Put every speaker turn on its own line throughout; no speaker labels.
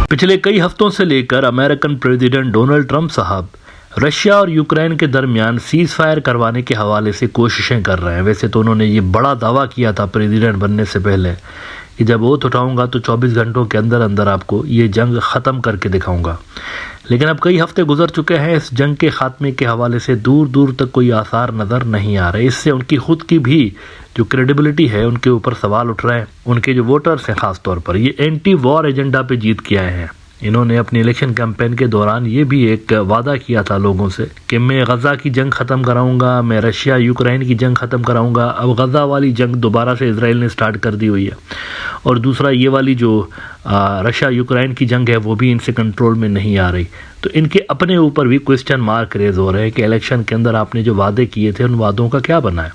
पिछले कई हफ्तों से लेकर अमेरिकन प्रेसिडेंट डोनाल्ड ट्रंप साहब रशिया और यूक्रेन के दरमियान सीज फायर करवाने के हवाले से कोशिशें कर रहे हैं। वैसे तो उन्होंने ये बड़ा दावा किया था प्रेसिडेंट बनने से पहले कि जब ओथ उठाऊंगा तो 24 घंटों के अंदर अंदर आपको ये जंग ख़त्म करके दिखाऊंगा। लेकिन अब कई हफ्ते गुजर चुके हैं, इस जंग के खात्मे के हवाले से दूर दूर तक कोई आसार नज़र नहीं आ रहे। इससे उनकी खुद की भी जो क्रेडिबिलिटी है उनके ऊपर सवाल उठ रहे हैं। उनके जो वोटर्स हैं ख़ास तौर पर, ये एंटी वॉर एजेंडा पे जीत के आए हैं। इन्होंने अपने इलेक्शन कैंपेन के दौरान ये भी एक वादा किया था लोगों से कि मैं गज़ा की जंग ख़त्म कराऊंगा, मैं रशिया यूक्रेन की जंग ख़त्म कराऊंगा। अब गज़ा वाली जंग दोबारा से इजराइल ने स्टार्ट कर दी हुई है, और दूसरा ये वाली जो रशिया यूक्रेन की जंग है वो भी इनसे कंट्रोल में नहीं आ रही। तो इनके अपने ऊपर भी क्वेश्चन मार्क रेज हो रहे हैं कि इलेक्शन के अंदर आपने जो वादे किए थे उन वादों का क्या बना है।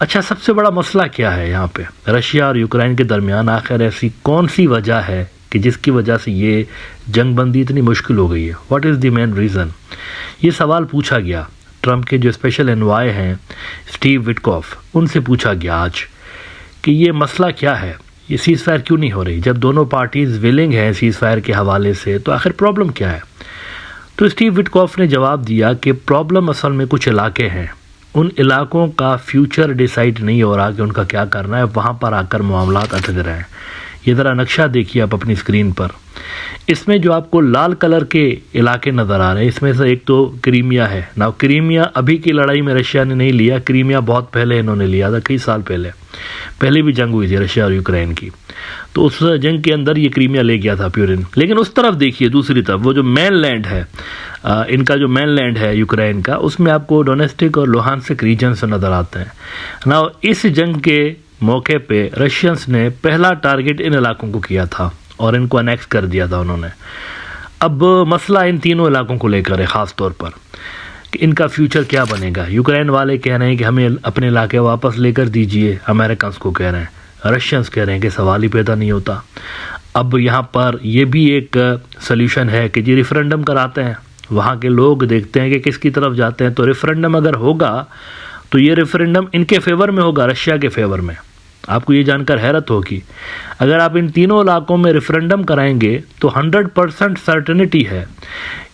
अच्छा, सबसे बड़ा मसला क्या है यहाँ पे रशिया और यूक्रेन के दरमियान? आखिर ऐसी कौन सी वजह है कि जिसकी वजह से ये जंगबंदी इतनी मुश्किल हो गई है? What is the main reason? ये सवाल पूछा गया ट्रंप के जो स्पेशल एनवॉय हैं स्टीव विटकॉफ, उनसे पूछा गया आज कि ये मसला क्या है, ये सीज़ फायर क्यों नहीं हो रही? जब दोनों पार्टीज़ विलिंग हैं सीज़ फायर के हवाले से, तो आखिर प्रॉब्लम क्या है? तो स्टीव विटकॉफ ने जवाब दिया कि प्रॉब्लम असल में कुछ इलाके हैं, उन इलाकों का फ्यूचर डिसाइड नहीं हो रहा कि उनका क्या करना है, वहाँ पर आकर मामला अटक रहे हैं। ये ज़रा नक्शा देखिए आप अपनी स्क्रीन पर। इसमें जो आपको लाल कलर के इलाके नज़र आ रहे हैं, इसमें से एक तो क्रीमिया है ना। क्रीमिया अभी की लड़ाई में रशिया ने नहीं लिया, क्रीमिया बहुत पहले इन्होंने लिया था, कई साल पहले भी जंग हुई थी रशिया और यूक्रेन की। तो उस जंग के अंदर ये क्रीमिया ले गया था प्यूरिन। लेकिन उस तरफ देखिए, दूसरी तरफ वो जो मेन लैंड है इनका, जो मेन लैंड है यूक्रेन का, उसमें आपको डोनेस्टिक और लुहानस्क रीजन्स नज़र आते हैं ना। इस जंग के मौके पे रशियंस ने पहला टारगेट इन इलाकों को किया था और इनको अनेक्स कर दिया था उन्होंने। अब मसला इन तीनों इलाकों को लेकर है, ख़ास तौर पर कि इनका फ्यूचर क्या बनेगा। यूक्रेन वाले कह रहे हैं कि हमें अपने इलाके वापस लेकर दीजिए, अमेरिकन को कह रहे हैं, रशियंस कह रहे हैं कि सवाल ही पैदा नहीं होता। अब यहाँ पर यह भी एक सल्यूशन है कि जी रेफरेंडम कराते हैं, वहाँ के लोग देखते हैं कि किसकी तरफ जाते हैं। तो रेफरेंडम अगर होगा तो ये रेफरेंडम इनके फेवर में होगा, रशिया के फेवर में। आपको ये जानकर हैरत होगी, अगर आप इन तीनों इलाकों में रेफरेंडम कराएंगे तो 100% सर्टेनिटी है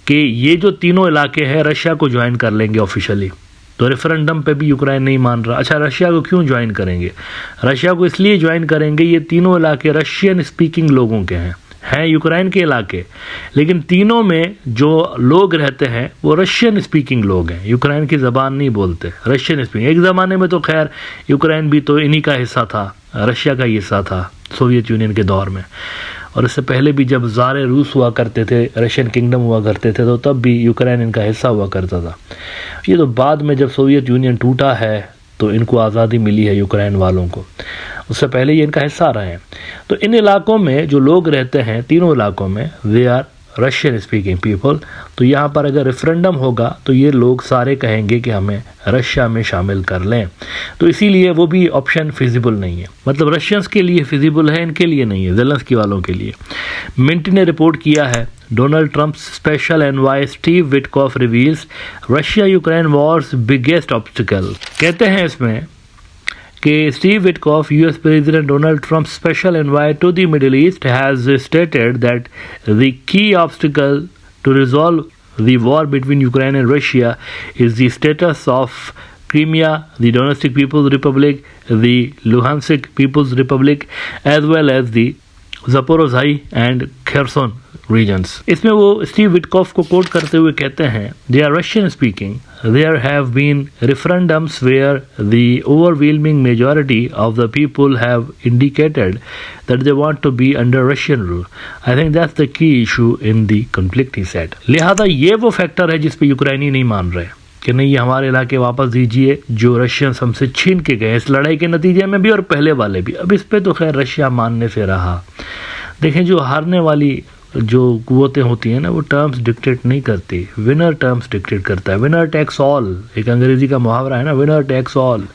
कि ये जो तीनों इलाके हैं रशिया को ज्वाइन कर लेंगे ऑफिशियली। तो रेफरेंडम पे भी यूक्रेन नहीं मान रहा। अच्छा, रशिया को क्यों ज्वाइन करेंगे? रशिया को इसलिए ज्वाइन करेंगे, ये तीनों इलाके रशियन स्पीकिंग लोगों के हैं यूक्रेन के इलाके, लेकिन तीनों में जो लोग रहते हैं वो रशियन स्पीकिंग लोग हैं, यूक्रेन की ज़बान नहीं बोलते, रशियन स्पीकिंग। एक ज़माने में तो खैर यूक्रेन भी तो इन्हीं का हिस्सा था, रशिया का हिस्सा था सोवियत यूनियन के दौर में। और इससे पहले भी जब ज़ारे रूस हुआ करते थे, रशियन किंगडम हुआ करते थे, तो तब भी यूक्रेन इनका हिस्सा हुआ करता था। ये तो बाद में जब सोवियत यूनियन टूटा है तो इनको आज़ादी मिली है यूक्रेन वालों को, उससे पहले ये इनका हिस्सा रहे हैं। तो इन इलाकों में जो लोग रहते हैं, तीनों इलाकों में, वे आर रशियन स्पीकिंग पीपल। तो यहाँ पर अगर रेफरेंडम होगा तो ये लोग सारे कहेंगे कि हमें रशिया में शामिल कर लें। तो इसीलिए वो भी ऑप्शन फिजिबल नहीं है, मतलब रशियंस के लिए फिजिबल है, इनके लिए नहीं है, ज़ेलेंस्की वालों के लिए। मिंट ने रिपोर्ट किया है, Donald Trump special envoy Steve Witkoff reveals Russia Ukraine war's biggest obstacle. कहते हैं इसमें कि Steve Witkoff, US president Donald Trump special envoy to the Middle East, has stated that the key obstacle to resolve the war between Ukraine and Russia is the status of Crimea, the Donetsk People's Republic, the Luhansk People's Republic, as well as the Zaporozhye and Kherson regions. इसमें वो Steve Witkoff को coat करते हुए कहते हैं, they are Russian speaking. There have been referendums where the overwhelming majority of the people have indicated that they want to be under Russian rule. I think that's the key issue in the conflict, he said. लिहाजा ये वो factor है जिस पे यूक्रेनी नहीं मान रहे कि नहीं, ये हमारे इलाके वापस दीजिए जो रशियंस हमसे छीन के गए इस लड़ाई के नतीजे में भी और पहले वाले भी। अब इस पे तो खैर रशिया मानने से रहा। देखें, जो हारने वाली जो कुव्वतें होती हैं ना, वो टर्म्स डिक्टेट नहीं करती, विनर टर्म्स डिक्टेट करता है। विनर टेक्स ऑल, एक अंग्रेजी का मुहावरा है ना, विनर टेक्स ऑल।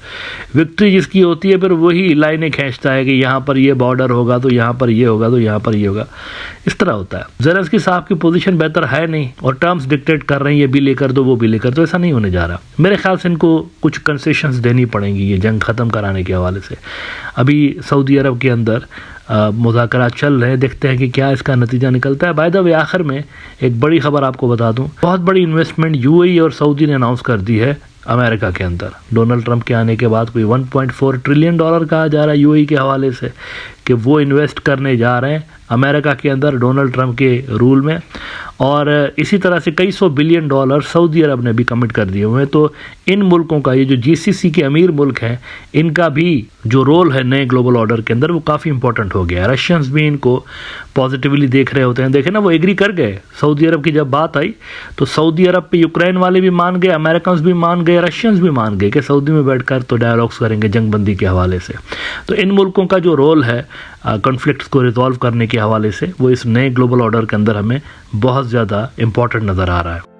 विक्ट्री जिसकी होती है फिर वही लाइनें खींचता है कि यहाँ पर ये बॉर्डर होगा तो यहाँ पर ये होगा तो यहाँ पर ये होगा, इस तरह होता है। ज़ेलेंस्की साहब की पोजीशन बेहतर है नहीं और टर्म्स डिक्टेट कर रहे हैं, ये भी लेकर दो वो भी लेकर, तो ऐसा नहीं होने जा रहा। मेरे ख्याल से इनको कुछ कंसेशंस देनी पड़ेंगी ये जंग ख़त्म कराने के हवाले से। अभी सऊदी अरब के अंदर मुज़ाकरात चल रहे हैं, देखते हैं कि क्या इसका नतीजा निकलता है। बाय द वे, आखिर में एक बड़ी खबर आपको बता दूं, बहुत बड़ी इन्वेस्टमेंट यूएई और सऊदी ने अनाउंस कर दी है अमेरिका के अंदर। डोनाल्ड ट्रंप के आने के बाद कोई $1.4 ट्रिलियन कहा जा रहा है यूएई के हवाले से कि वो इन्वेस्ट करने जा रहे हैं अमेरिका के अंदर डोनाल्ड ट्रंप के रूल में। और इसी तरह से कई $100 बिलियन सऊदी अरब ने भी कमिट कर दिए हुए हैं। तो इन मुल्कों का, ये जो जीसीसी के अमीर मुल्क हैं, इनका भी जो रोल है नए ग्लोबल ऑर्डर के अंदर वो काफ़ी इंपॉर्टेंट हो गया है। रशियंस भी इनको पॉजिटिवली देख रहे होते हैं। देखे ना, वो एग्री कर गए। सऊदी अरब की जब बात आई तो सऊदी अरब पे यूक्रेन वाले भी मान गए, अमेरिकन भी मान गए, रशियंस भी मान गए कि सऊदी में बैठकर तो डायलॉग्स करेंगे जंगबंदी के हवाले से। तो इन मुल्कों का जो रोल है कॉन्फ्लिक्ट्स को रिजॉल्व करने के हवाले से, वो इस नए ग्लोबल ऑर्डर के अंदर हमें बहुत ज़्यादा इंपॉर्टेंट नज़र आ रहा है।